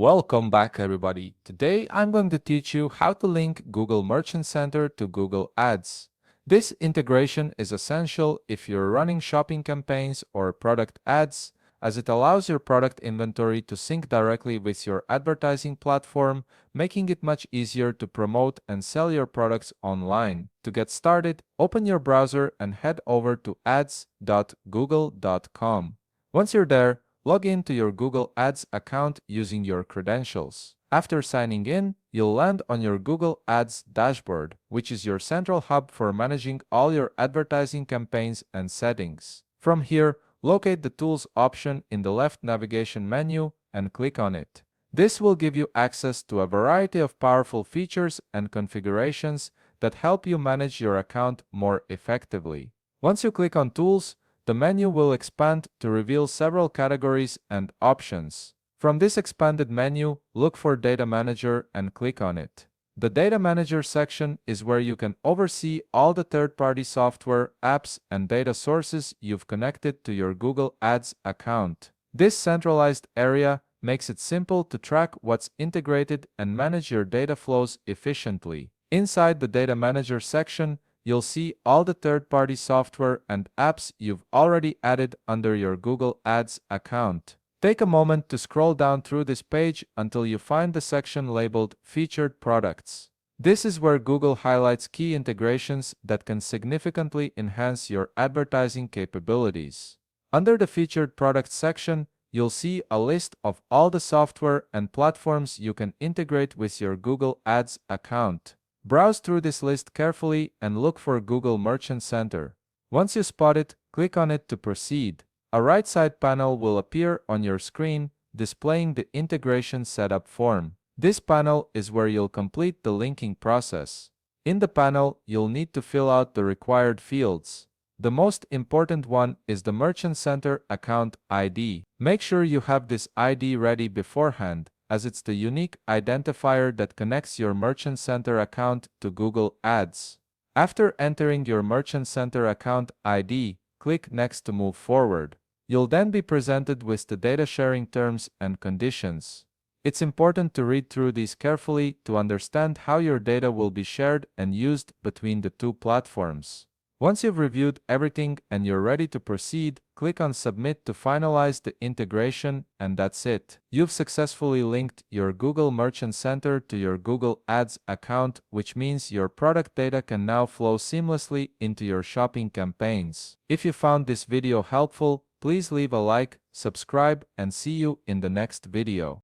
Welcome back, everybody. Today I'm going to teach you how to link Google Merchant Center to Google Ads. This integration is essential if you're running shopping campaigns or product ads, as it allows your product inventory to sync directly with your advertising platform, making it much easier to promote and sell your products online. To get started, open your browser and head over to ads.google.com. Once you're there, log in to your Google Ads account using your credentials. After signing in, you'll land on your Google Ads dashboard, which is your central hub for managing all your advertising campaigns and settings. From here, locate the Tools option in the left navigation menu and click on it. This will give you access to a variety of powerful features and configurations that help you manage your account more effectively. Once you click on Tools, the menu will expand to reveal several categories and options. From this expanded menu, look for Data Manager and click on it. The Data Manager section is where you can oversee all the third-party software, apps, and data sources you've connected to your Google Ads account. This centralized area makes it simple to track what's integrated and manage your data flows efficiently. Inside the Data Manager section, you'll see all the third-party software and apps you've already added under your Google Ads account. Take a moment to scroll down through this page until you find the section labeled Featured Products. This is where Google highlights key integrations that can significantly enhance your advertising capabilities. Under the Featured Products section, you'll see a list of all the software and platforms you can integrate with your Google Ads account. Browse through this list carefully and look for Google Merchant Center. Once you spot it, click on it to proceed. A right side panel will appear on your screen, displaying the integration setup form. This panel is where you'll complete the linking process. In the panel, you'll need to fill out the required fields. The most important one is the Merchant Center account ID. Make sure you have this ID ready beforehand, as it's the unique identifier that connects your Merchant Center account to Google Ads. After entering your Merchant Center account ID, click Next to move forward. You'll then be presented with the data sharing terms and conditions. It's important to read through these carefully to understand how your data will be shared and used between the two platforms. Once you've reviewed everything and you're ready to proceed, click on Submit to finalize the integration, and that's it. You've successfully linked your Google Merchant Center to your Google Ads account, which means your product data can now flow seamlessly into your shopping campaigns. If you found this video helpful, please leave a like, subscribe, and see you in the next video.